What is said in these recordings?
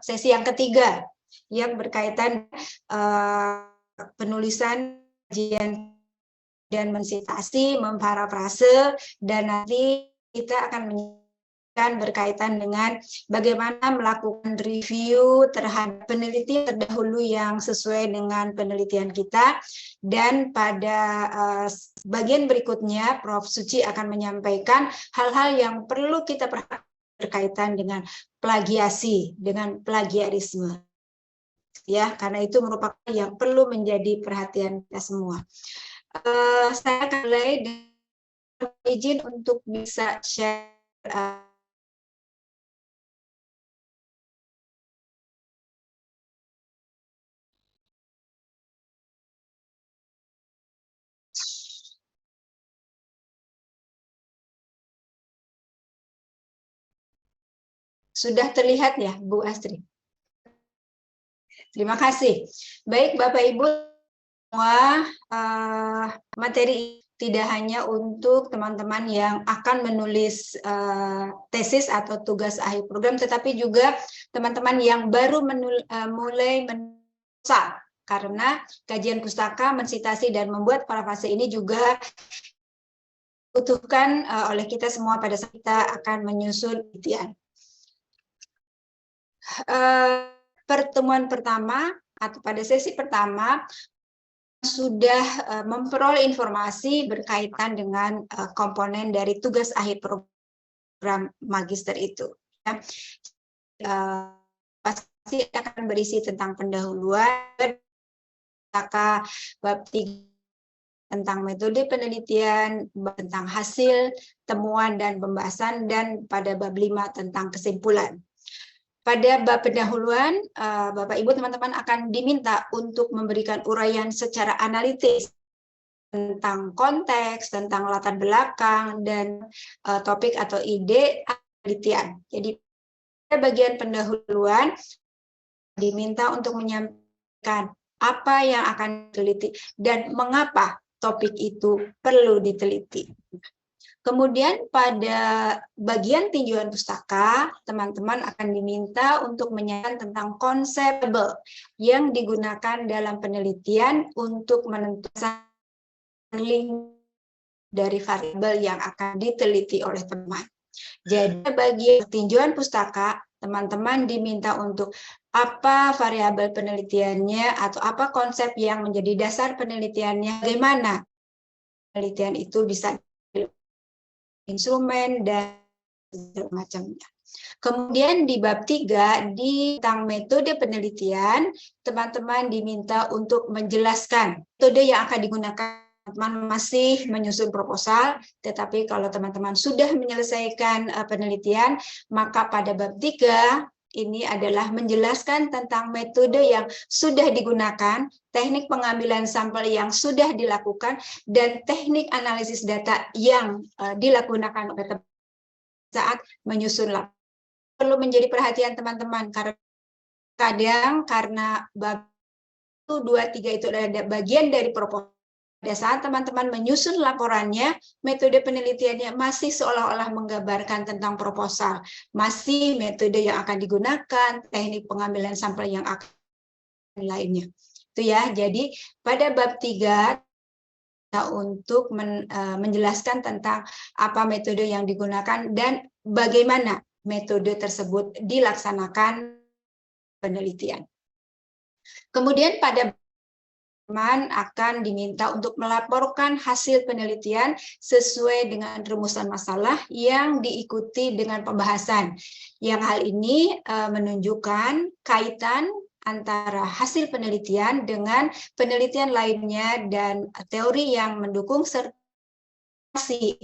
sesi yang ketiga yang berkaitan penulisan kajian dan mensitasi, memparafrase, dan nanti kita akan menyampaikan berkaitan dengan bagaimana melakukan review terhadap penelitian terdahulu yang sesuai dengan penelitian kita. Dan pada bagian berikutnya, Prof. Suci akan menyampaikan hal-hal yang perlu kita perhatikan berkaitan dengan plagiasi, dengan plagiarisme. Ya, karena itu merupakan yang perlu menjadi perhatian kita semua. Saya akan mulai dengan izin untuk bisa share. Sudah terlihat ya, Bu Astri? Terima kasih. Baik, Bapak Ibu semua, materi tidak hanya untuk teman-teman yang akan menulis tesis atau tugas akhir program, tetapi juga teman-teman yang baru mulai menulis, karena kajian pustaka, mensitasi, dan membuat parafrase ini juga dibutuhkan oleh kita semua pada saat kita akan menyusun penelitian. Pertemuan pertama atau pada sesi pertama sudah memperoleh informasi berkaitan dengan komponen dari tugas akhir program magister itu. Pasti akan berisi tentang pendahuluan, bab 3 tentang metode penelitian, tentang hasil, temuan, dan pembahasan, dan pada bab 5 tentang kesimpulan. Pada bab pendahuluan, Bapak Ibu teman-teman akan diminta untuk memberikan uraian secara analitis tentang konteks, tentang latar belakang, dan topik atau ide penelitian. Jadi pada bagian pendahuluan diminta untuk menyampaikan apa yang akan diteliti dan mengapa topik itu perlu diteliti. Kemudian pada bagian tinjauan pustaka, teman-teman akan diminta untuk menyampaikan tentang konsep yang digunakan dalam penelitian untuk menentukan link dari variabel yang akan diteliti oleh teman. Jadi bagian tinjauan pustaka, teman-teman diminta untuk apa variabel penelitiannya atau apa konsep yang menjadi dasar penelitiannya, bagaimana penelitian itu bisa instrumen dan macamnya. Kemudian di bab 3 tentang metode penelitian, teman-teman diminta untuk menjelaskan metode yang akan digunakan. Teman masih menyusun proposal, tetapi kalau teman-teman sudah menyelesaikan penelitian, maka pada bab 3 ini adalah menjelaskan tentang metode yang sudah digunakan, teknik pengambilan sampel yang sudah dilakukan, dan teknik analisis data yang dilakukan oleh saat menyusun laporan. Perlu menjadi perhatian teman-teman, karena kadang karena bab 1, 2, 3 itu adalah bagian dari proposal. Pada saat teman-teman menyusun laporannya, metode penelitiannya masih seolah-olah menggambarkan tentang proposal. Masih metode yang akan digunakan, teknik pengambilan sampel yang akan lainnya. Itu ya, jadi pada bab 3 untuk menjelaskan tentang apa metode yang digunakan dan bagaimana metode tersebut dilaksanakan penelitian. Kemudian pada teman akan diminta untuk melaporkan hasil penelitian sesuai dengan rumusan masalah yang diikuti dengan pembahasan. Yang hal ini menunjukkan kaitan antara hasil penelitian dengan penelitian lainnya dan teori yang mendukung serta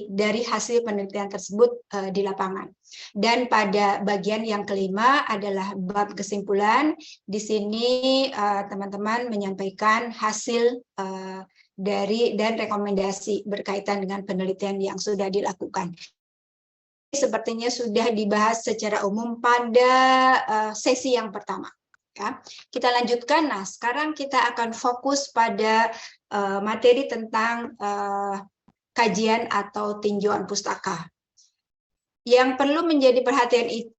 dari hasil penelitian tersebut di lapangan. Dan pada bagian yang kelima adalah bab kesimpulan. Di sini teman-teman menyampaikan hasil dari dan rekomendasi berkaitan dengan penelitian yang sudah dilakukan. Sepertinya sudah dibahas secara umum pada sesi yang pertama. Ya. Kita lanjutkan. Nah, sekarang kita akan fokus pada materi tentang kajian atau tinjauan pustaka. Yang perlu menjadi perhatian itu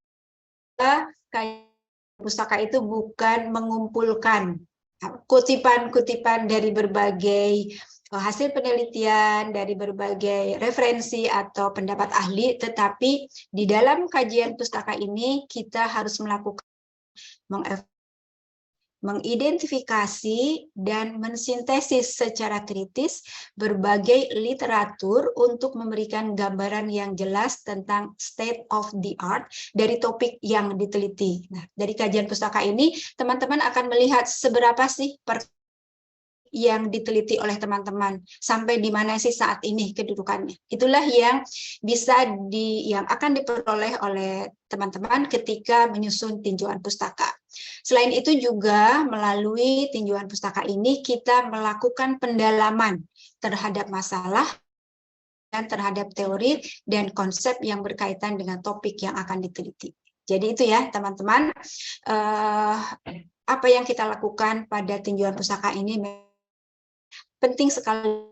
pustaka itu bukan mengumpulkan kutipan-kutipan dari berbagai hasil penelitian, dari berbagai referensi atau pendapat ahli, tetapi di dalam kajian pustaka ini kita harus melakukan mengidentifikasi dan mensintesis secara kritis berbagai literatur untuk memberikan gambaran yang jelas tentang state of the art dari topik yang diteliti. Nah, dari kajian pustaka ini, teman-teman akan melihat seberapa sih yang diteliti oleh teman-teman, sampai di mana sih saat ini kedudukannya. Itulah yang yang akan diperoleh oleh teman-teman ketika menyusun tinjauan pustaka. Selain itu juga melalui tinjauan pustaka ini kita melakukan pendalaman terhadap masalah dan terhadap teori dan konsep yang berkaitan dengan topik yang akan diteliti. Jadi itu ya teman-teman, apa yang kita lakukan pada tinjauan pustaka ini penting sekali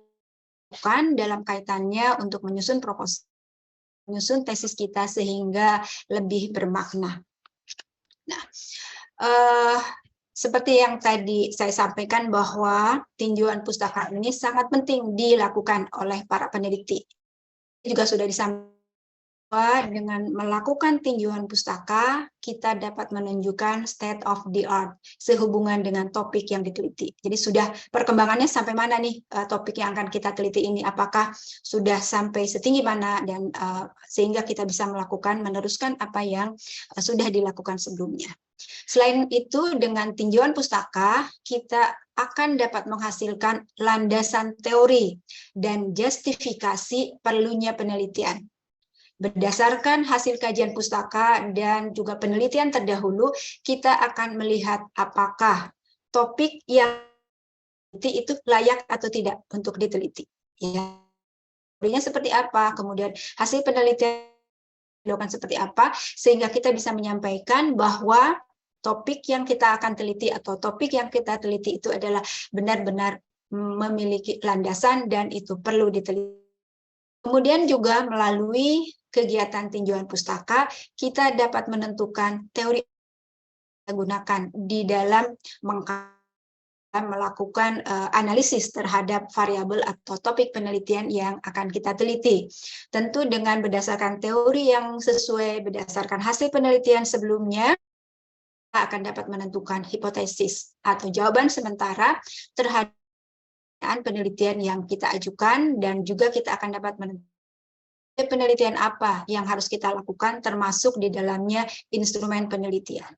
dalam kaitannya untuk menyusun proposal, menyusun tesis kita sehingga lebih bermakna. Nah, seperti yang tadi saya sampaikan bahwa tinjauan pustaka ini sangat penting dilakukan oleh para peneliti. Juga sudah disampaikan dengan melakukan tinjauan pustaka, kita dapat menunjukkan state of the art sehubungan dengan topik yang diteliti. Jadi sudah perkembangannya sampai mana nih topik yang akan kita teliti ini, apakah sudah sampai setinggi mana, dan sehingga kita bisa meneruskan apa yang sudah dilakukan sebelumnya. Selain itu, dengan tinjauan pustaka, kita akan dapat menghasilkan landasan teori dan justifikasi perlunya penelitian. Berdasarkan hasil kajian pustaka dan juga penelitian terdahulu, kita akan melihat apakah topik yang diteliti itu layak atau tidak untuk diteliti. Ya, teorinya seperti apa, kemudian hasil penelitian dilakukan seperti apa, sehingga kita bisa menyampaikan bahwa topik yang kita akan teliti atau topik yang kita teliti itu adalah benar-benar memiliki landasan dan itu perlu diteliti. Kemudian juga melalui kegiatan tinjauan pustaka, kita dapat menentukan teori yang kita gunakan di dalam melakukan analisis terhadap variabel atau topik penelitian yang akan kita teliti. Tentu dengan berdasarkan teori yang sesuai, berdasarkan hasil penelitian sebelumnya, kita akan dapat menentukan hipotesis atau jawaban sementara terhadap penelitian yang kita ajukan, dan juga kita akan dapat menentukan penelitian apa yang harus kita lakukan, termasuk di dalamnya instrumen penelitian.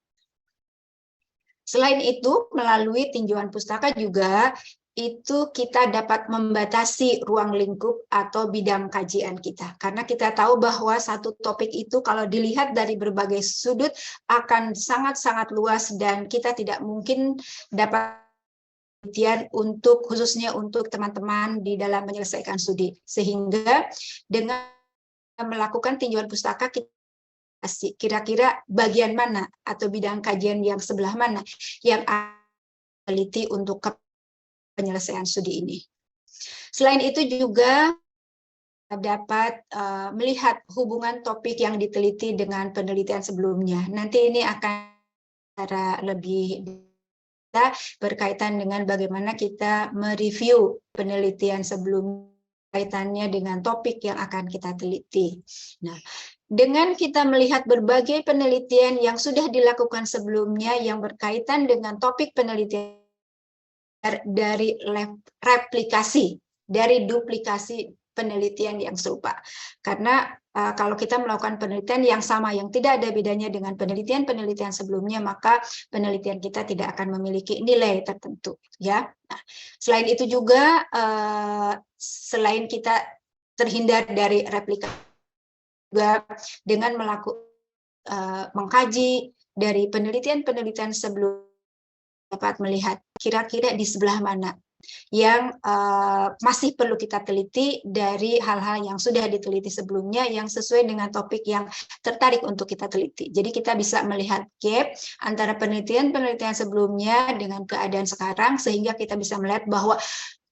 Selain itu, melalui tinjauan pustaka juga itu kita dapat membatasi ruang lingkup atau bidang kajian kita. Karena kita tahu bahwa satu topik itu kalau dilihat dari berbagai sudut akan sangat-sangat luas, dan kita tidak mungkin dapat penelitian khususnya untuk teman-teman di dalam menyelesaikan studi. Sehingga dengan melakukan tinjauan pustaka, kita kira-kira bagian mana atau bidang kajian yang sebelah mana yang teliti untuk penyelesaian studi ini. Selain itu juga dapat melihat hubungan topik yang diteliti dengan penelitian sebelumnya. Nanti ini akan secara lebih berkaitan dengan bagaimana kita mereview penelitian sebelumnya kaitannya dengan topik yang akan kita teliti. Nah, dengan kita melihat berbagai penelitian yang sudah dilakukan sebelumnya yang berkaitan dengan topik penelitian dari replikasi, dari duplikasi penelitian yang serupa. Karena kalau kita melakukan penelitian yang sama, yang tidak ada bedanya dengan penelitian-penelitian sebelumnya, maka penelitian kita tidak akan memiliki nilai tertentu. Ya. Nah, selain itu juga, selain kita terhindar dari replikasi, juga dengan mengkaji dari penelitian-penelitian sebelumnya, dapat melihat kira-kira di sebelah mana yang masih perlu kita teliti dari hal-hal yang sudah diteliti sebelumnya yang sesuai dengan topik yang tertarik untuk kita teliti. Jadi kita bisa melihat gap antara penelitian-penelitian sebelumnya dengan keadaan sekarang, sehingga kita bisa melihat bahwa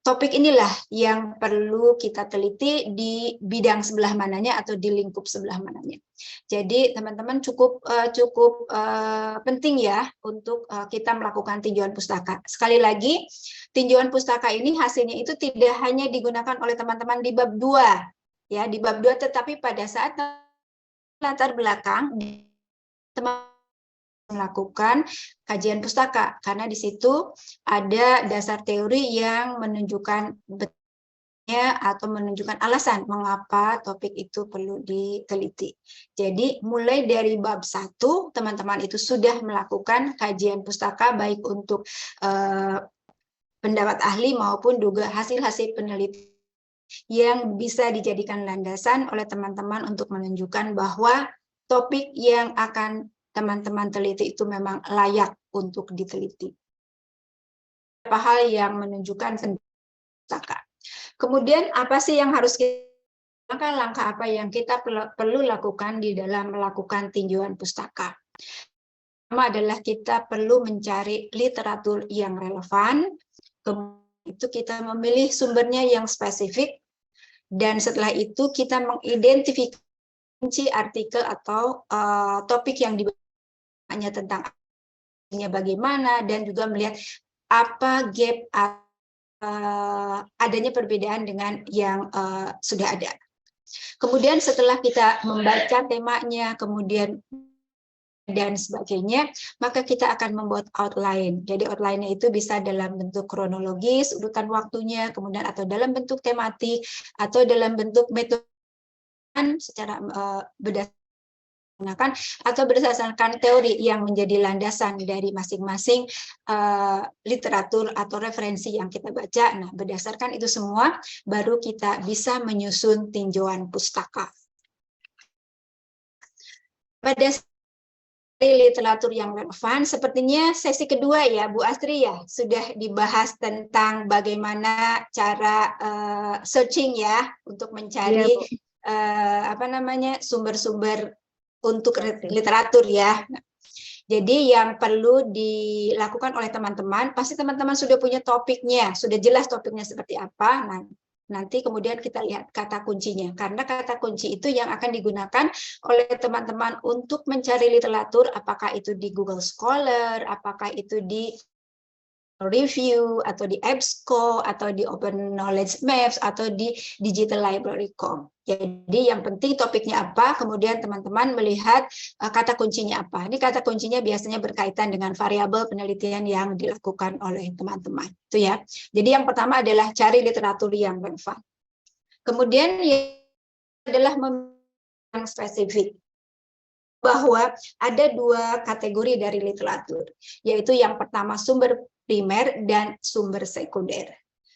topik inilah yang perlu kita teliti di bidang sebelah mananya atau di lingkup sebelah mananya. Jadi teman-teman cukup penting ya untuk kita melakukan tinjauan pustaka. Sekali lagi, tinjauan pustaka ini hasilnya itu tidak hanya digunakan oleh teman-teman di bab 2, ya di bab 2, tetapi pada saat latar belakang teman melakukan kajian pustaka, karena di situ ada dasar teori yang menunjukkan betulnya atau menunjukkan alasan mengapa topik itu perlu diteliti. Jadi mulai dari bab 1 teman-teman itu sudah melakukan kajian pustaka baik untuk pendapat ahli maupun juga hasil-hasil penelitian yang bisa dijadikan landasan oleh teman-teman untuk menunjukkan bahwa topik yang akan teman-teman teliti itu memang layak untuk diteliti. Beberapa hal yang menunjukkan pustaka. Kemudian apa sih yang harus kita lakukan, langkah apa yang kita perlu lakukan di dalam melakukan tinjauan pustaka? Pertama adalah kita perlu mencari literatur yang relevan, kemudian itu kita memilih sumbernya yang spesifik, dan setelah itu kita mengidentifikasi artikel atau topik yang dibahas tentang bagaimana, dan juga melihat apa gap adanya perbedaan dengan yang sudah ada. Kemudian setelah kita membaca temanya, kemudian dan sebagainya, maka kita akan membuat outline. Jadi outline-nya itu bisa dalam bentuk kronologis, urutan waktunya, kemudian atau dalam bentuk tematik, atau dalam bentuk metode secara berdasarkan atau berdasarkan teori yang menjadi landasan dari masing-masing literatur atau referensi yang kita baca. Nah, berdasarkan itu semua, baru kita bisa menyusun tinjauan pustaka. Pada literatur yang relevan, sepertinya sesi kedua ya, Bu Astri ya, sudah dibahas tentang bagaimana cara searching ya, untuk mencari sumber-sumber untuk literatur ya. Jadi yang perlu dilakukan oleh teman-teman, pasti teman-teman sudah punya topiknya, sudah jelas topiknya seperti apa. Nah, nanti kemudian kita lihat kata kuncinya, karena kata kunci itu yang akan digunakan oleh teman-teman untuk mencari literatur, apakah itu di Google Scholar, apakah itu di Review, atau di EBSCO, atau di Open Knowledge Maps, atau di Digital Library.com. Jadi yang penting topiknya apa, kemudian teman-teman melihat kata kuncinya apa. Ini kata kuncinya biasanya berkaitan dengan variabel penelitian yang dilakukan oleh teman-teman. Itu ya. Jadi yang pertama adalah cari literatur yang relevan. Kemudian yang adalah yang spesifik, bahwa ada 2 kategori dari literatur, yaitu yang pertama sumber primer dan sumber sekunder.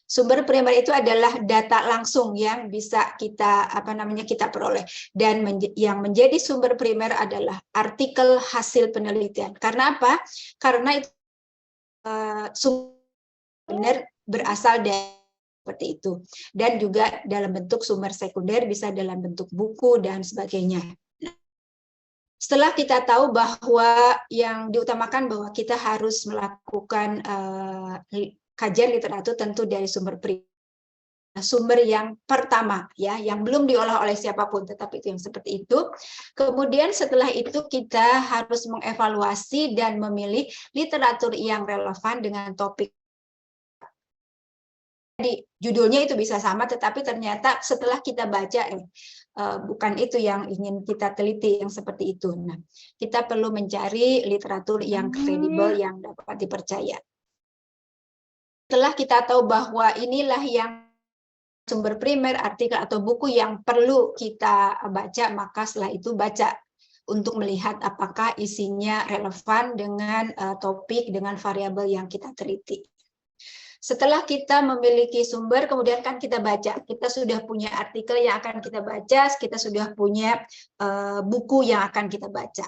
Sumber primer itu adalah data langsung yang bisa kita kita peroleh, dan yang menjadi sumber primer adalah artikel hasil penelitian. Karena apa? Karena itu sumber berasal dari seperti itu, dan juga dalam bentuk sumber sekunder bisa dalam bentuk buku dan sebagainya. Setelah kita tahu bahwa yang diutamakan bahwa kita harus melakukan kajian literatur tentu dari sumber sumber yang pertama ya, yang belum diolah oleh siapapun, tetapi itu yang seperti itu. Kemudian setelah itu kita harus mengevaluasi dan memilih literatur yang relevan dengan topik. Jadi judulnya itu bisa sama, tetapi ternyata setelah kita baca bukan itu yang ingin kita teliti, yang seperti itu. Nah, kita perlu mencari literatur yang kredibel, yang dapat dipercaya. Setelah kita tahu bahwa inilah yang sumber primer, artikel atau buku yang perlu kita baca, maka setelah itu baca untuk melihat apakah isinya relevan dengan topik, dengan variabel yang kita teliti. Setelah kita memiliki sumber, kemudian kan kita baca. Kita sudah punya artikel yang akan kita baca, kita sudah punya buku yang akan kita baca.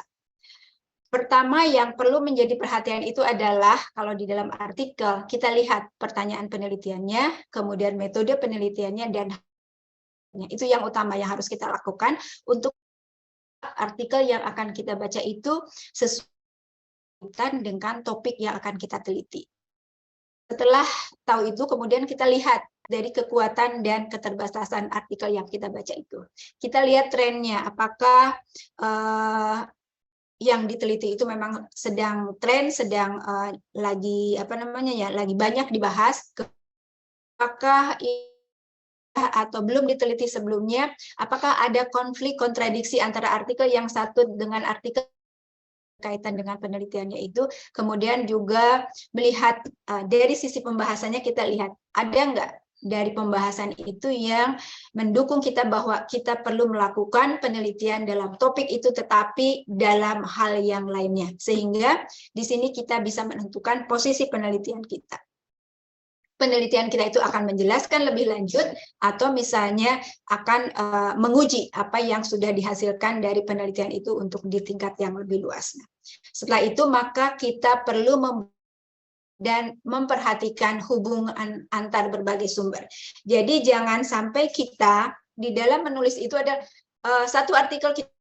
Pertama yang perlu menjadi perhatian itu adalah, kalau di dalam artikel, kita lihat pertanyaan penelitiannya, kemudian metode penelitiannya, dan itu yang utama yang harus kita lakukan untuk artikel yang akan kita baca itu sesuai dengan topik yang akan kita teliti. Setelah tahu itu, kemudian kita lihat dari kekuatan dan keterbatasan artikel yang kita baca itu. Kita lihat trennya, apakah yang diteliti itu memang sedang tren, sedang lagi lagi banyak dibahas, apakah atau belum diteliti sebelumnya, apakah ada konflik kontradiksi antara artikel yang satu dengan artikel kaitan dengan penelitiannya itu. Kemudian juga melihat dari sisi pembahasannya, kita lihat ada nggak dari pembahasan itu yang mendukung kita bahwa kita perlu melakukan penelitian dalam topik itu tetapi dalam hal yang lainnya, sehingga di sini kita bisa menentukan posisi penelitian kita. Penelitian kita itu akan menjelaskan lebih lanjut atau misalnya akan menguji apa yang sudah dihasilkan dari penelitian itu untuk di tingkat yang lebih luas. Setelah itu maka kita perlu dan memperhatikan hubungan antar berbagai sumber. Jadi jangan sampai kita di dalam menulis itu ada satu artikel kita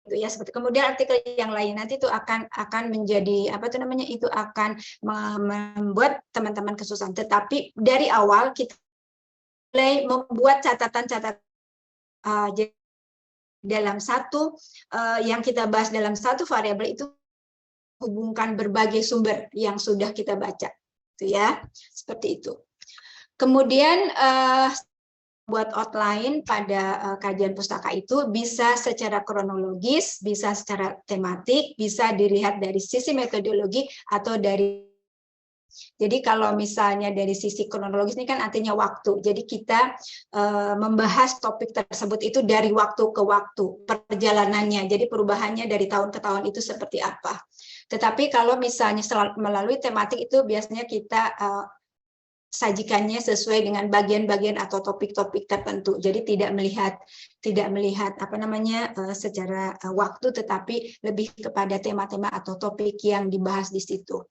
itu ya, seperti kemudian artikel yang lain nanti itu akan menjadi itu akan membuat teman-teman kesusahan. Tetapi dari awal kita mulai membuat catatan-catatan dalam satu yang kita bahas dalam satu variabel itu hubungkan berbagai sumber yang sudah kita baca, itu ya, seperti itu. Kemudian buat outline pada kajian pustaka itu bisa secara kronologis, bisa secara tematik, bisa dilihat dari sisi metodologi atau dari. Jadi kalau misalnya dari sisi kronologis ini kan artinya waktu. Jadi kita membahas topik tersebut itu dari waktu ke waktu, perjalanannya. Jadi perubahannya dari tahun ke tahun itu seperti apa. Tetapi kalau misalnya melalui tematik itu biasanya kita sajikannya sesuai dengan bagian-bagian atau topik-topik tertentu. Jadi tidak melihat secara waktu, tetapi lebih kepada tema-tema atau topik yang dibahas di situ.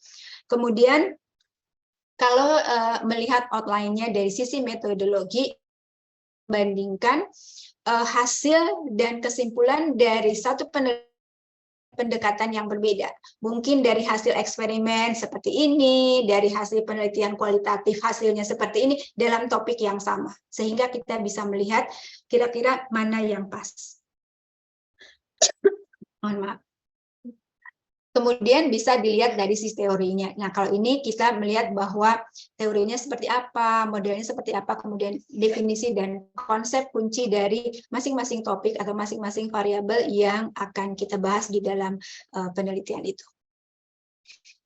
Kemudian kalau melihat outline-nya dari sisi metodologi, bandingkan hasil dan kesimpulan dari satu pendekatan yang berbeda. Mungkin dari hasil eksperimen seperti ini, dari hasil penelitian kualitatif hasilnya seperti ini dalam topik yang sama. Sehingga kita bisa melihat kira-kira mana yang pas. Mohon maaf. Kemudian bisa dilihat dari sisi teorinya. Nah, kalau ini kita melihat bahwa teorinya seperti apa, modelnya seperti apa, kemudian definisi dan konsep kunci dari masing-masing topik atau masing-masing variabel yang akan kita bahas di dalam penelitian itu.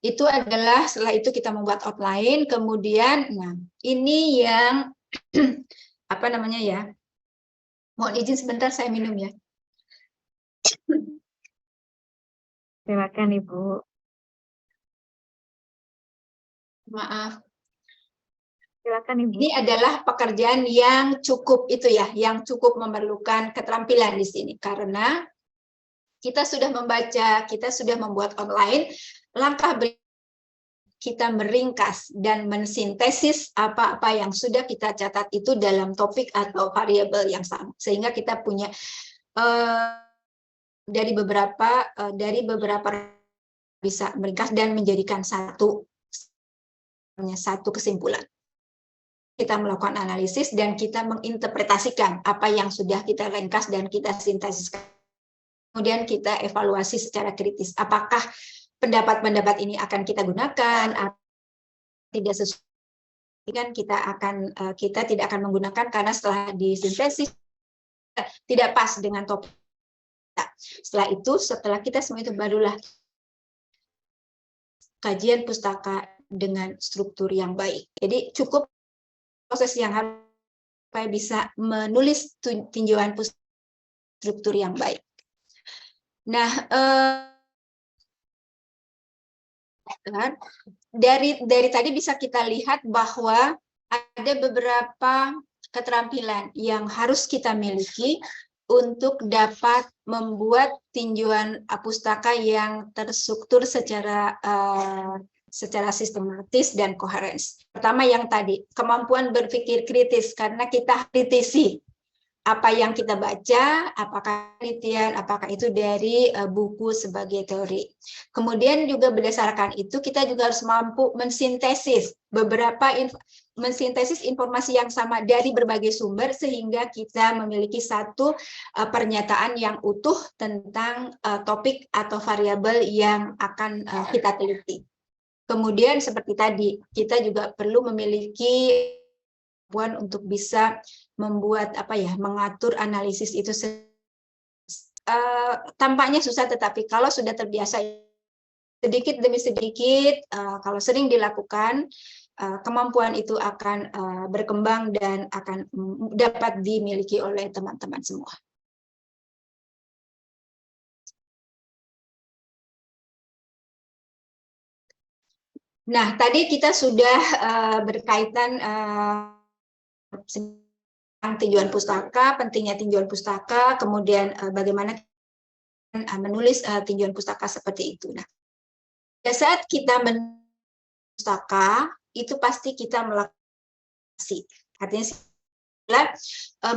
Itu adalah setelah itu kita membuat outline, kemudian nah ini yang mohon izin sebentar saya minum ya. Silakan Ibu. Maaf. Silakan Ibu. Ini adalah pekerjaan yang cukup yang cukup memerlukan keterampilan di sini karena kita sudah membaca, kita sudah membuat online, langkah berikutnya kita meringkas dan mensintesis apa-apa yang sudah kita catat itu dalam topik atau variabel yang sama, sehingga kita punya dari beberapa bisa meringkas dan menjadikan satu kesimpulan. Kita melakukan analisis dan kita menginterpretasikan apa yang sudah kita ringkas dan kita sintesiskan. Kemudian kita evaluasi secara kritis. Apakah pendapat-pendapat ini akan kita gunakan atau tidak sesuai? Kan kita tidak akan menggunakan karena setelah disintesis tidak pas dengan topik. Setelah itu, setelah kita semua itu barulah kajian pustaka dengan struktur yang baik. Jadi cukup proses yang harus supaya bisa menulis tinjauan pustaka struktur yang baik. Nah, dari tadi bisa kita lihat bahwa ada beberapa keterampilan yang harus kita miliki untuk dapat membuat tinjauan pustaka yang terstruktur secara sistematis dan koherens. Pertama yang tadi, kemampuan berpikir kritis, karena kita kritisi apa yang kita baca, apakah penelitian, apakah itu dari buku sebagai teori. Kemudian juga berdasarkan itu kita juga harus mampu mensintesis mensintesis informasi yang sama dari berbagai sumber sehingga kita memiliki satu pernyataan yang utuh tentang topik atau variabel yang akan kita teliti. Kemudian seperti tadi, kita juga perlu memiliki kemampuan untuk bisa membuat mengatur analisis itu tampaknya susah, tetapi kalau sudah terbiasa sedikit demi sedikit, kalau sering dilakukan, kemampuan itu akan berkembang dan akan dapat dimiliki oleh teman-teman semua. Nah, tadi kita sudah berkaitan tinjauan pustaka, pentingnya tinjauan pustaka, kemudian bagaimana menulis tinjauan pustaka seperti itu. Nah, pada saat kita menulis pustaka, itu pasti kita melakukan artinya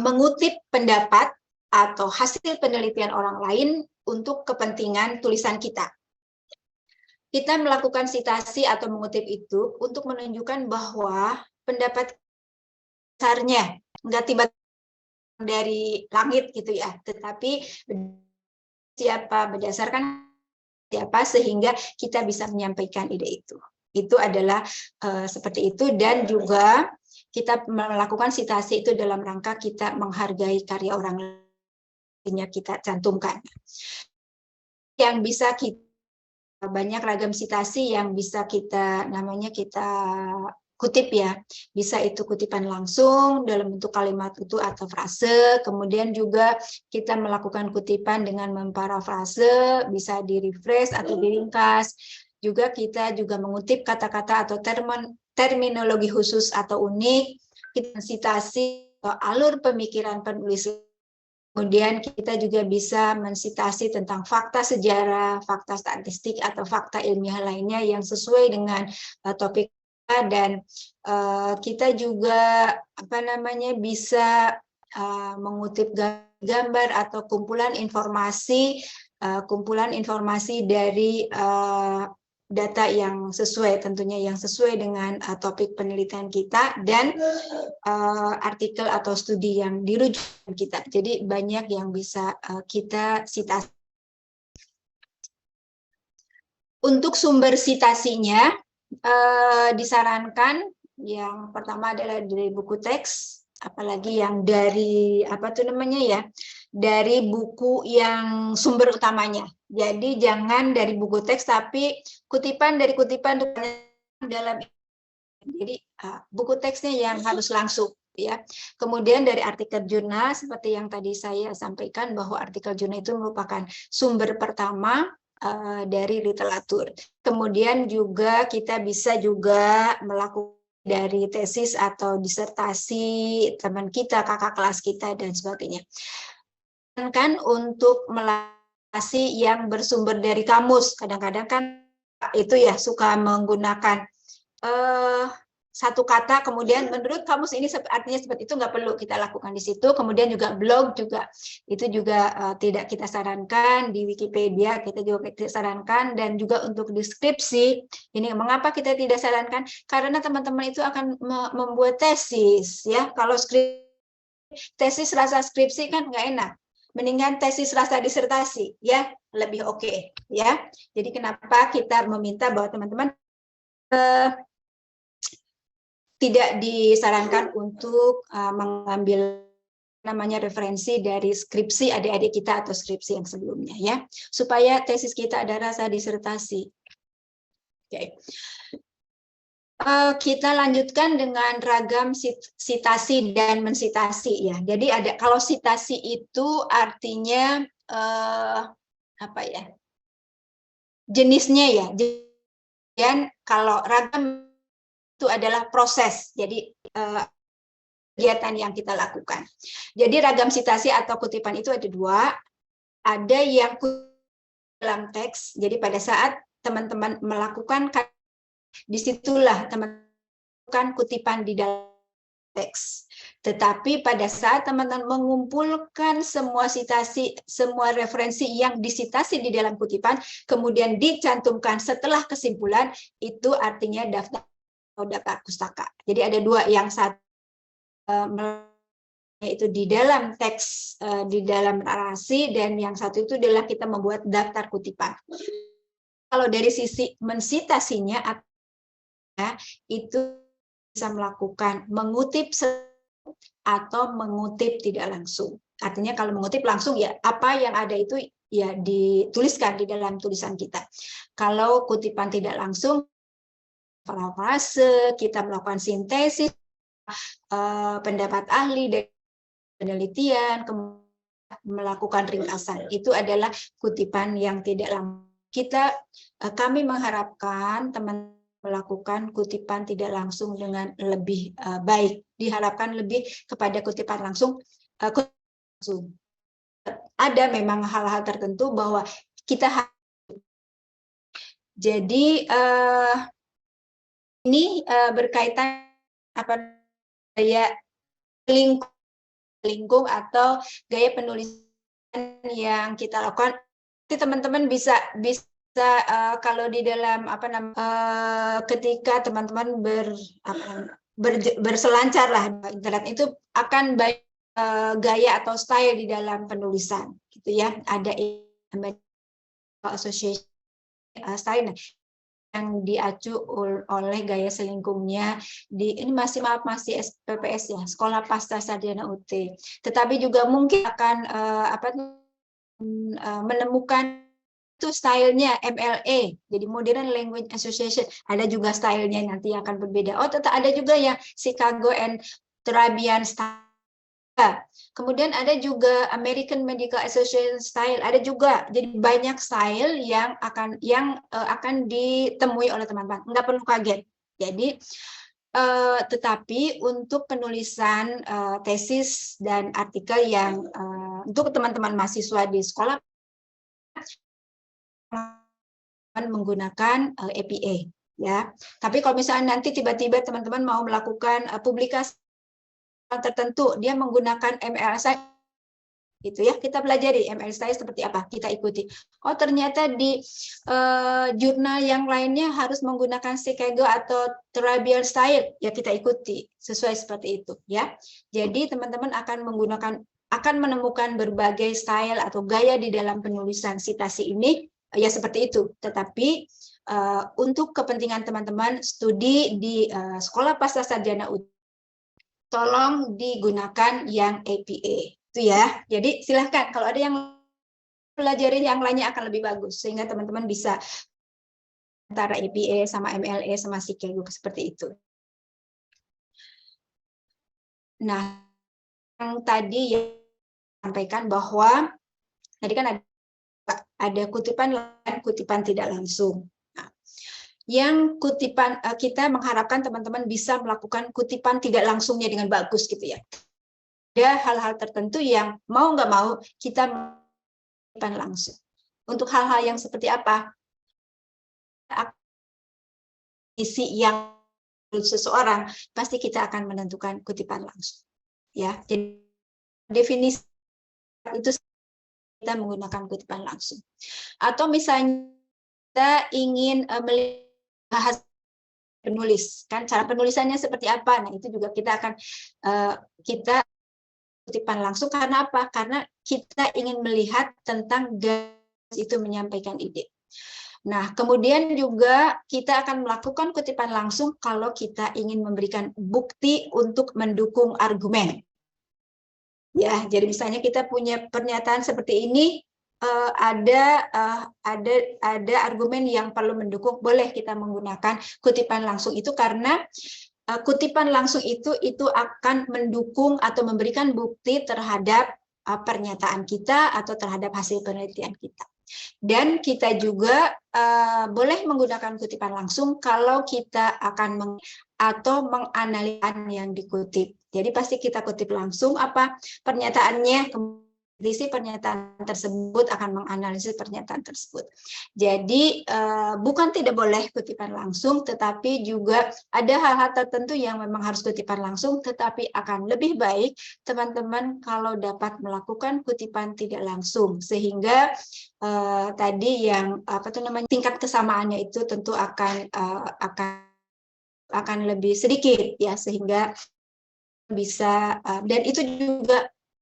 mengutip pendapat atau hasil penelitian orang lain untuk kepentingan tulisan kita. Kita melakukan sitasi atau mengutip itu untuk menunjukkan bahwa pendapat dasarnya nggak tiba-tiba dari langit gitu ya, tetapi berdasarkan siapa sehingga kita bisa menyampaikan ide itu. Itu adalah seperti itu, dan juga kita melakukan sitasi itu dalam rangka kita menghargai karya orang lain yang kita cantumkan. Yang bisa kita banyak ragam sitasi yang bisa kita kutip ya, bisa itu kutipan langsung dalam bentuk kalimat utuh atau frase, kemudian juga kita melakukan kutipan dengan memparafrase, bisa di-refresh atau diringkas, juga kita juga mengutip kata-kata atau terminologi khusus atau unik, kita sitasi atau alur pemikiran penulis. Kemudian kita juga bisa mensitasi tentang fakta sejarah, fakta statistik, atau fakta ilmiah lainnya yang sesuai dengan topik, dan kita juga bisa mengutip gambar atau kumpulan informasi dari data yang sesuai, tentunya yang sesuai dengan topik penelitian kita dan artikel atau studi yang dirujuk kita. Jadi banyak yang bisa kita citasi. Untuk sumber citasinya disarankan yang pertama adalah dari buku teks, apalagi yang dari dari buku yang sumber utamanya. Jadi jangan dari buku teks, tapi kutipan dari kutipan dalam. Jadi buku teksnya yang harus langsung ya. Kemudian dari artikel jurnal seperti yang tadi saya sampaikan bahwa artikel jurnal itu merupakan sumber pertama dari literatur. Kemudian juga kita bisa juga melakukan dari tesis atau disertasi teman kita, kakak kelas kita dan sebagainya. Kan untuk melakukan yang bersumber dari kamus, kadang-kadang kan itu ya suka menggunakan satu kata, kemudian menurut kamus ini artinya seperti itu, nggak perlu kita lakukan di situ. Kemudian juga blog juga, itu juga tidak kita sarankan. Di Wikipedia kita juga tidak sarankan, dan juga untuk deskripsi, ini mengapa kita tidak sarankan? Karena teman-teman itu akan membuat tesis, ya. Kalau tesis rasa skripsi kan nggak enak. Mendingan tesis rasa disertasi, ya, lebih oke, ya. Jadi kenapa kita meminta bahwa teman-teman tidak disarankan untuk mengambil referensi dari skripsi adik-adik kita atau skripsi yang sebelumnya, ya, supaya tesis kita ada rasa disertasi. Oke. Kita lanjutkan dengan ragam sitasi dan mensitasi, ya. Jadi kalau sitasi itu artinya jenisnya, ya. Dan kalau ragam itu adalah proses, jadi kegiatan yang kita lakukan. Jadi ragam sitasi atau kutipan itu ada dua, ada yang dalam teks, jadi pada saat teman-teman melakukan, disitulah teman-teman kutipan di dalam teks. Tetapi pada saat teman-teman mengumpulkan semua sitasi, semua referensi yang disitasi di dalam kutipan, kemudian dicantumkan setelah kesimpulan, itu artinya daftar atau daftar pustaka. Jadi ada dua, yang satu yaitu di dalam teks, di dalam narasi, dan yang satu itu adalah kita membuat daftar kutipan. Kalau dari sisi mensitasinya, itu bisa melakukan mengutip atau mengutip tidak langsung. Artinya kalau mengutip langsung ya apa yang ada itu ya dituliskan di dalam tulisan kita. Kalau kutipan tidak langsung, parafrase, kita melakukan sintesis, pendapat ahli dan penelitian, kemudian melakukan ringkasan. Itu adalah kutipan yang tidak langsung. Kami mengharapkan teman melakukan kutipan tidak langsung dengan lebih baik. Diharapkan lebih kepada kutipan langsung. Ada memang hal-hal tertentu bahwa kita jadi ini berkaitan gaya lingkung atau gaya penulisan yang kita lakukan. Teman-teman bisa kalau di dalam ketika teman-teman berselancar lah internet, itu akan banyak gaya atau style di dalam penulisan gitu ya. Ada association style yang diacu oleh gaya selingkungnya ini masih SPPS ya, Sekolah Pasca Sarjana UT. Tetapi juga mungkin akan menemukan itu stylenya MLA, jadi Modern Language Association. Ada juga stylenya nanti akan berbeda. Oh, tetap ada juga yang Chicago and Turabian style. Kemudian ada juga American Medical Association style, ada juga. Jadi banyak style yang akan ditemui oleh teman-teman. Nggak perlu kaget. Jadi tetapi untuk penulisan tesis dan artikel yang untuk teman-teman mahasiswa di sekolah menggunakan APA ya. Tapi kalau misalnya nanti tiba-tiba teman-teman mau melakukan publikasi tertentu, dia menggunakan MLSI gitu ya, kita pelajari MLSI seperti apa, kita ikuti. Oh, ternyata di jurnal yang lainnya harus menggunakan Chicago atau Turabian style, ya kita ikuti sesuai seperti itu ya. Jadi teman-teman akan menemukan berbagai style atau gaya di dalam penulisan citasi ini ya, seperti itu. Tetapi untuk kepentingan teman-teman studi di Sekolah Pasca Sarjana UT, tolong digunakan yang APA itu ya. Jadi silahkan kalau ada yang pelajari yang lainnya akan lebih bagus, sehingga teman-teman bisa antara APA sama MLA sama Chicago seperti itu. Nah, yang tadi ya sampaikan bahwa tadi kan ada kutipan tidak langsung. Nah, yang kutipan kita mengharapkan teman-teman bisa melakukan kutipan tidak langsungnya dengan bagus gitu ya. Ada hal-hal tertentu yang mau nggak mau kita kutipan langsung. Untuk hal-hal yang seperti apa? Isi yang seseorang pasti kita akan menentukan kutipan langsung. Ya, jadi definisi itu kita menggunakan kutipan langsung. Atau misalnya kita ingin bahas penulis, kan cara penulisannya seperti apa? Nah, itu juga kita akan kita kutipan langsung. Karena apa? Karena kita ingin melihat tentang itu menyampaikan ide. Nah, kemudian juga kita akan melakukan kutipan langsung kalau kita ingin memberikan bukti untuk mendukung argumen. Ya, jadi misalnya kita punya pernyataan seperti ini, ada argumen yang perlu mendukung, boleh kita menggunakan kutipan langsung itu, karena kutipan langsung itu akan mendukung atau memberikan bukti terhadap pernyataan kita atau terhadap hasil penelitian kita. Dan kita juga boleh menggunakan kutipan langsung kalau kita akan menganalisa yang dikutip. Jadi pasti kita kutip langsung apa pernyataannya, isi pernyataan tersebut, akan menganalisis pernyataan tersebut. Jadi bukan tidak boleh kutipan langsung, tetapi juga ada hal-hal tertentu yang memang harus kutipan langsung, tetapi akan lebih baik teman-teman kalau dapat melakukan kutipan tidak langsung, sehingga tadi yang tingkat kesamaannya itu tentu akan lebih sedikit ya, sehingga bisa dan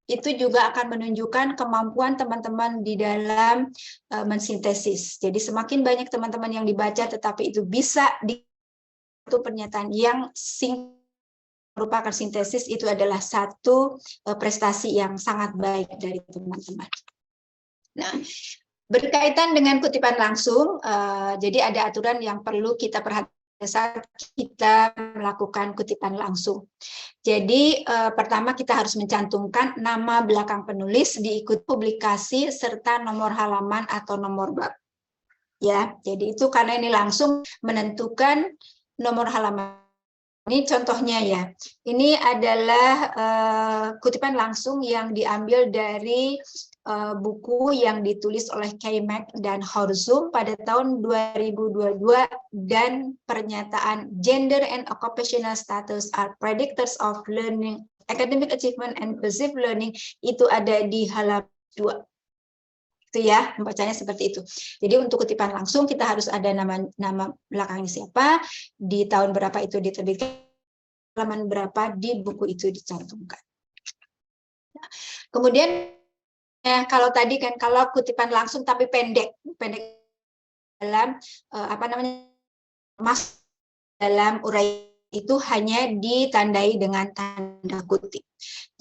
itu juga akan menunjukkan kemampuan teman-teman di dalam mensintesis. Jadi semakin banyak teman-teman yang dibaca tetapi itu bisa itu pernyataan yang merupakan sintesis, itu adalah satu prestasi yang sangat baik dari teman-teman. Nah, berkaitan dengan kutipan langsung, jadi ada aturan yang perlu kita perhatikan saat kita melakukan kutipan langsung. Jadi pertama kita harus mencantumkan nama belakang penulis, diikuti publikasi serta nomor halaman atau nomor bab. Ya, jadi itu karena ini langsung menentukan nomor halaman. Ini contohnya ya. Ini adalah kutipan langsung yang diambil dari buku yang ditulis oleh K-Mac dan Horzum pada tahun 2022, dan pernyataan gender and occupational status are predictors of learning, academic achievement and perceived learning, itu ada di halaman 2. Itu ya, membacanya seperti itu. Jadi untuk kutipan langsung kita harus ada nama belakangnya siapa, di tahun berapa itu diterbitkan, halaman berapa di buku itu dicantumkan. Nah, kemudian kalau tadi kan kalau kutipan langsung tapi pendek dalam masuk dalam uraian itu hanya ditandai dengan tanda kutip.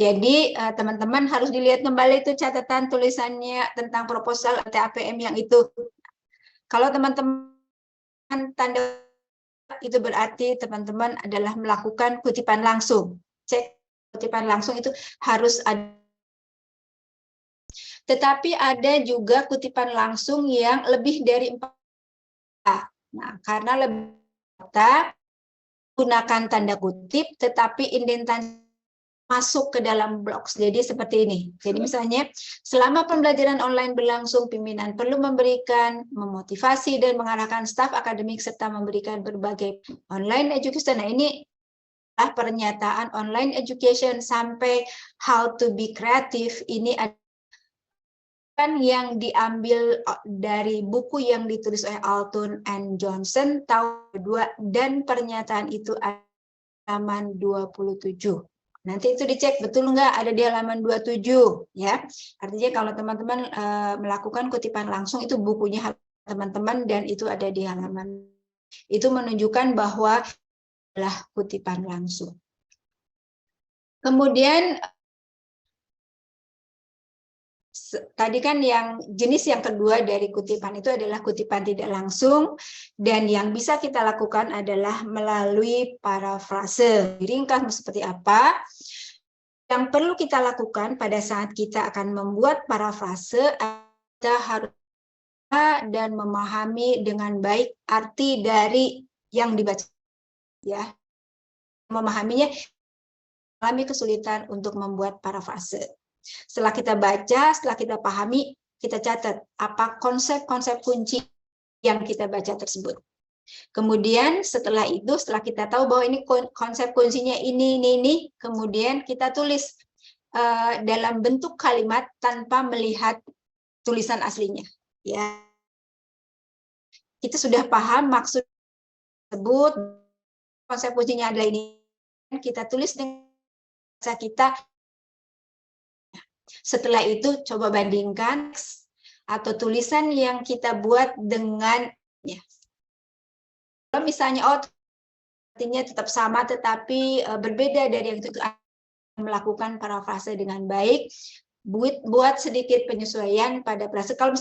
Jadi teman-teman harus dilihat kembali itu catatan tulisannya tentang proposal TAPM yang itu. Kalau teman-teman tanda itu berarti teman-teman adalah melakukan kutipan langsung. Cek kutipan langsung itu harus ada. Tetapi ada juga kutipan langsung yang lebih dari 4. Nah, karena lebih gunakan tanda kutip, tetapi indentan masuk ke dalam blok. Jadi seperti ini. Jadi misalnya, selama pembelajaran online berlangsung, pimpinan perlu memberikan, memotivasi dan mengarahkan staf akademik serta memberikan berbagai online education. Nah, ini pernyataan online education sampai how to be creative. Ini ada yang diambil dari buku yang ditulis oleh Alton and Johnson tahun 2, dan pernyataan itu halaman 27. Nanti itu dicek betul nggak ada di halaman 27 ya. Artinya kalau teman-teman melakukan kutipan langsung itu bukunya teman-teman dan itu ada di halaman. Itu menunjukkan bahwa adalah kutipan langsung. Kemudian tadi kan yang jenis yang kedua dari kutipan itu adalah kutipan tidak langsung, dan yang bisa kita lakukan adalah melalui parafrase. Ringkas seperti apa? Yang perlu kita lakukan pada saat kita akan membuat parafrase, kita harus dan memahami dengan baik arti dari yang dibaca. Ya, memahaminya, mengalami kesulitan untuk membuat parafrase. Setelah kita baca, setelah kita pahami, kita catat apa konsep-konsep kunci yang kita baca tersebut. Kemudian setelah itu, setelah kita tahu bahwa ini konsep kuncinya ini, kemudian kita tulis dalam bentuk kalimat tanpa melihat tulisan aslinya. Ya, kita sudah paham maksud tersebut, konsep kuncinya adalah ini. Kita tulis dengan bahasa kita. Setelah itu coba bandingkan atau tulisan yang kita buat dengan ya. Kalau misalnya artinya tetap sama tetapi berbeda dari yang itu, melakukan parafrase dengan baik, buat sedikit penyesuaian pada frase. Kalau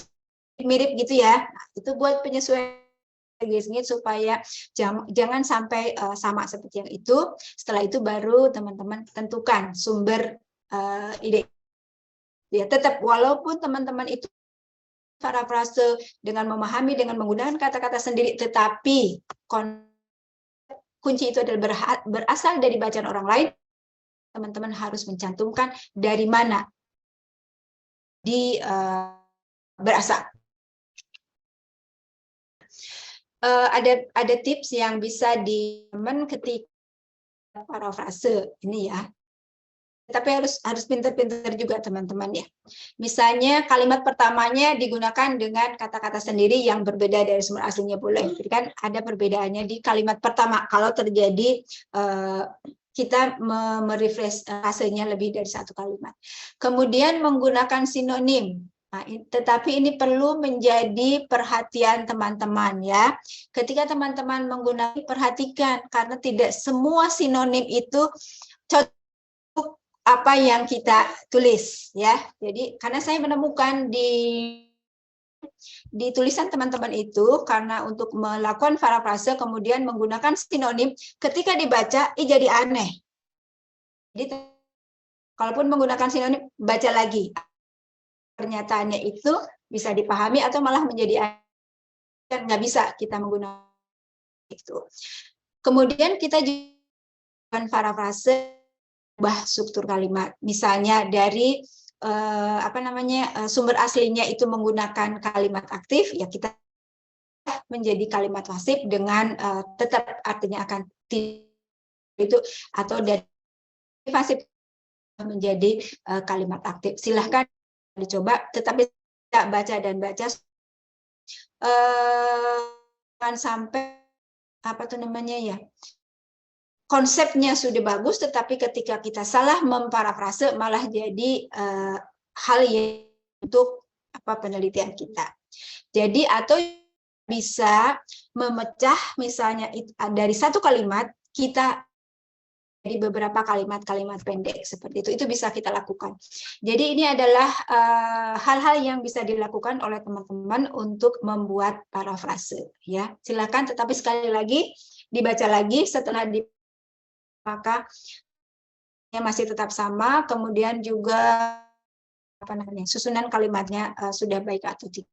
mirip gitu ya, itu buat penyesuaian supaya jangan sampai sama seperti yang itu. Setelah itu baru teman-teman tentukan sumber ide. Ya, tetap walaupun teman-teman itu parafrase dengan memahami, dengan menggunakan kata-kata sendiri, tetapi kunci itu adalah berasal dari bacaan orang lain, teman-teman harus mencantumkan dari mana berasa. Ada tips yang bisa teman ketika parafrase ini ya. Tapi harus pintar-pintar juga teman-teman ya. Misalnya kalimat pertamanya digunakan dengan kata-kata sendiri yang berbeda dari sumber aslinya boleh. Jadi kan ada perbedaannya di kalimat pertama kalau terjadi kita merefresh rasanya lebih dari satu kalimat. Kemudian menggunakan sinonim. Nah, tetapi ini perlu menjadi perhatian teman-teman ya. Ketika teman-teman menggunakan, perhatikan karena tidak semua sinonim itu cocok apa yang kita tulis ya. Jadi karena saya menemukan di tulisan teman-teman itu karena untuk melakukan parafrase kemudian menggunakan sinonim ketika dibaca jadi aneh. Jadi kalaupun menggunakan sinonim baca lagi pernyataannya itu bisa dipahami atau malah menjadi aneh, nggak bisa kita menggunakan itu. Kemudian kita juga parafrase ubah struktur kalimat. Misalnya dari sumber aslinya itu menggunakan kalimat aktif, ya kita menjadi kalimat pasif dengan tetap artinya akan itu, atau dari pasif menjadi kalimat aktif. Silahkan dicoba, tetapi tidak baca dan baca jangan sampai konsepnya sudah bagus, tetapi ketika kita salah memparafrase malah jadi hal yang untuk penelitian kita. Jadi atau bisa memecah misalnya dari satu kalimat kita jadi beberapa kalimat-kalimat pendek seperti itu bisa kita lakukan. Jadi ini adalah hal-hal yang bisa dilakukan oleh teman-teman untuk membuat parafrase ya. Silakan, tetapi sekali lagi dibaca lagi setelah maka masih tetap sama, kemudian juga susunan kalimatnya sudah baik atau tidak.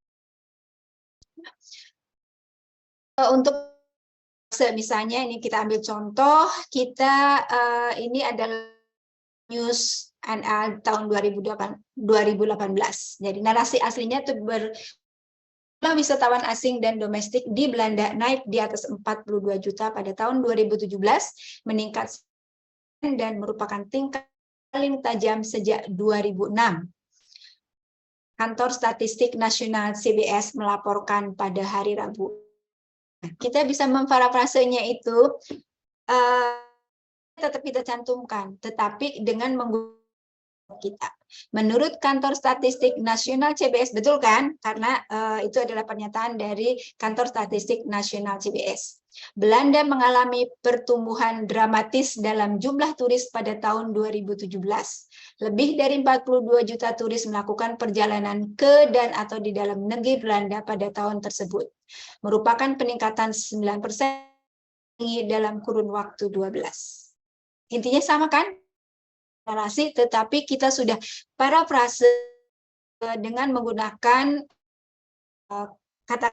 Untuk misalnya ini kita ambil contoh, kita ini adalah news NL tahun 2018. Jadi narasi aslinya itu wisatawan asing dan domestik di Belanda naik di atas 42 juta pada tahun 2017, meningkat dan merupakan tingkat paling tajam sejak 2006. Kantor Statistik Nasional CBS melaporkan pada hari Rabu. Kita bisa memparafrasenya itu tetap kita cantumkan, tetapi dengan menggunakan kita. Menurut Kantor Statistik Nasional CBS, betul kan? Karena itu adalah pernyataan dari Kantor Statistik Nasional CBS. Belanda mengalami pertumbuhan dramatis dalam jumlah turis pada tahun 2017. Lebih dari 42 juta turis melakukan perjalanan ke dan atau di dalam negeri Belanda pada tahun tersebut. Merupakan peningkatan 9% dalam kurun waktu 12. Intinya sama kan? Narasi, tetapi kita sudah parafrase dengan menggunakan kata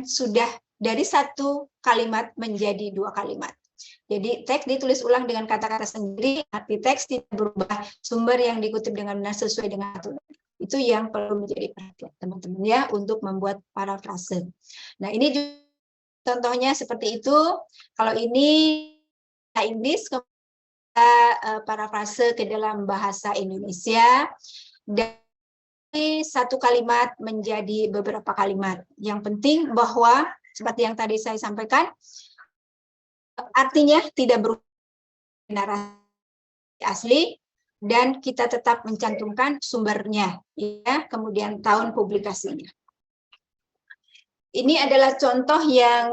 sudah dari satu kalimat menjadi dua kalimat. Jadi teks ditulis ulang dengan kata-kata sendiri, arti teks tidak berubah, sumber yang dikutip dengan benar sesuai dengan aturan. Itu yang perlu menjadi perhatian teman-teman ya untuk membuat parafrase. Nah ini juga contohnya seperti itu. Kalau ini Inggris, kita parafrase ke dalam bahasa Indonesia dari satu kalimat menjadi beberapa kalimat. Yang penting bahwa seperti yang tadi saya sampaikan, artinya tidak berubah narasi asli dan kita tetap mencantumkan sumbernya, ya, kemudian tahun publikasinya. Ini adalah contoh yang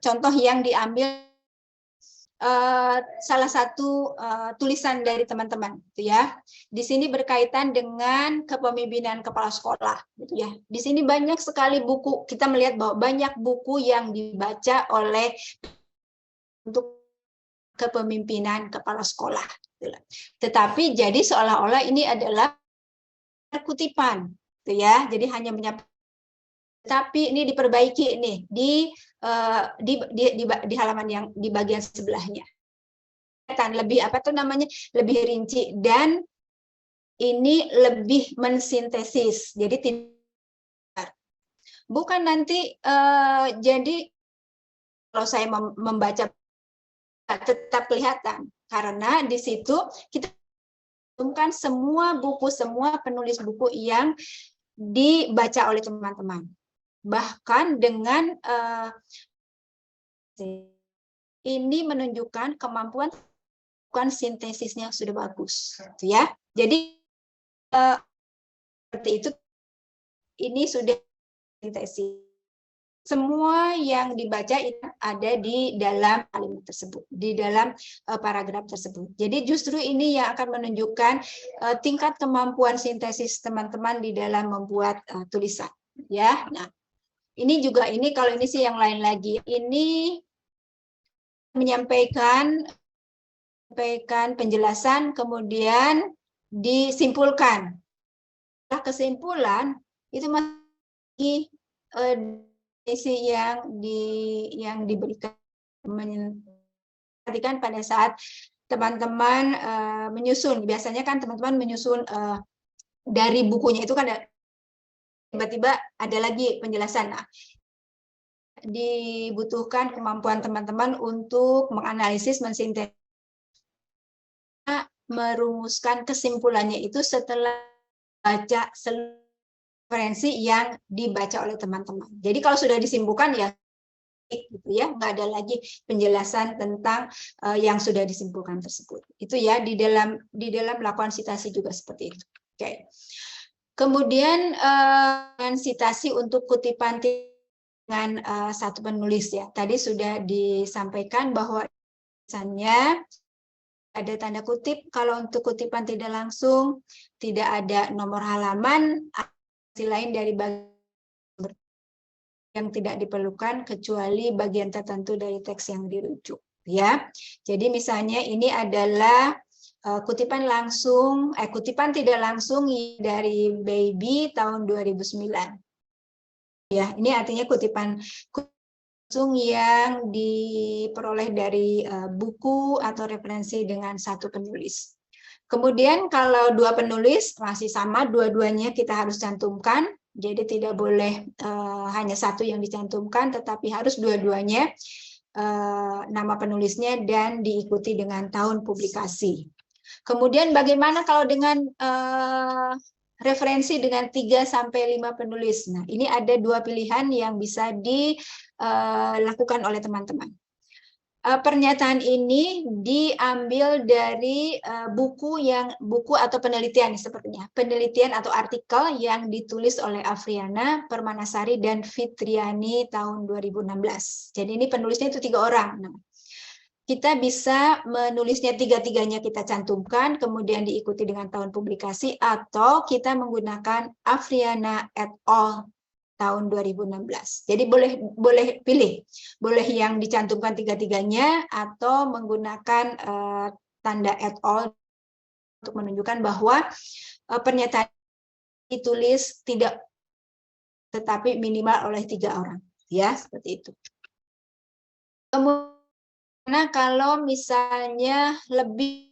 contoh yang diambil salah satu tulisan dari teman-teman, gitu ya. Di sini berkaitan dengan kepemimpinan kepala sekolah, gitu ya. Di sini banyak sekali buku, kita melihat bahwa banyak buku yang dibaca oleh untuk kepemimpinan kepala sekolah. Tetapi jadi seolah-olah ini adalah kutipan, gitu ya. Jadi hanya menyampaikan, tapi ini diperbaiki nih di halaman yang di bagian sebelahnya. lebih apa tuh namanya, lebih rinci, dan ini lebih mensintesis. Jadi tidak, bukan nanti jadi kalau saya membaca tetap kelihatan, karena di situ kita cantumkan semua buku, semua penulis buku yang dibaca oleh teman-teman. Bahkan dengan ini menunjukkan kemampuan sintesisnya sudah bagus, gitu ya. Jadi seperti itu, ini sudah sintesis. Semua yang dibaca itu ada di dalam kalimat tersebut, di dalam paragraf tersebut. Jadi justru ini yang akan menunjukkan tingkat kemampuan sintesis teman-teman di dalam membuat tulisan, ya. Nah, ini juga, ini kalau ini sih yang lain lagi. Ini menyampaikan penjelasan, kemudian disimpulkan. Setelah kesimpulan itu masih definisi yang diberikan, perhatikan pada saat teman-teman menyusun. Biasanya kan teman-teman menyusun dari bukunya itu kan tiba-tiba ada lagi penjelasan. Nah, dibutuhkan kemampuan teman-teman untuk menganalisis, mensintesis, merumuskan kesimpulannya itu setelah baca referensi yang dibaca oleh teman-teman. Jadi kalau sudah disimpulkan ya gitu ya, nggak ada lagi penjelasan tentang yang sudah disimpulkan tersebut. Itu ya, di dalam melakukan citasi juga seperti itu. Oke. Kemudian citasi untuk kutipan dengan satu penulis ya. Tadi sudah disampaikan bahwa misalnya ada tanda kutip. Kalau untuk kutipan tidak langsung, tidak ada nomor halaman, lain dari bagian yang tidak diperlukan kecuali bagian tertentu dari teks yang dirujuk, ya. Jadi misalnya ini adalah kutipan langsung, kutipan tidak langsung dari Baby tahun 2009. Ya, ini artinya kutipan langsung yang diperoleh dari buku atau referensi dengan satu penulis. Kemudian kalau dua penulis masih sama, dua-duanya kita harus cantumkan. Jadi tidak boleh hanya satu yang dicantumkan, tetapi harus dua-duanya nama penulisnya dan diikuti dengan tahun publikasi. Kemudian bagaimana kalau dengan referensi dengan 3-5 penulis? Nah, ini ada dua pilihan yang bisa dilakukan oleh teman-teman. Pernyataan ini diambil dari buku atau penelitian sepertinya, penelitian atau artikel yang ditulis oleh Afriana, Permanasari, dan Fitriani tahun 2016. Jadi ini penulisnya itu 3 orang. Nah, kita bisa menulisnya tiga-tiganya kita cantumkan, kemudian diikuti dengan tahun publikasi, atau kita menggunakan Afriana et al. Tahun 2016. Jadi boleh pilih, boleh yang dicantumkan tiga-tiganya atau menggunakan tanda et al. Untuk menunjukkan bahwa pernyataan ditulis tidak, tetapi minimal oleh 3 orang, ya, seperti itu. Kemudian kalau misalnya lebih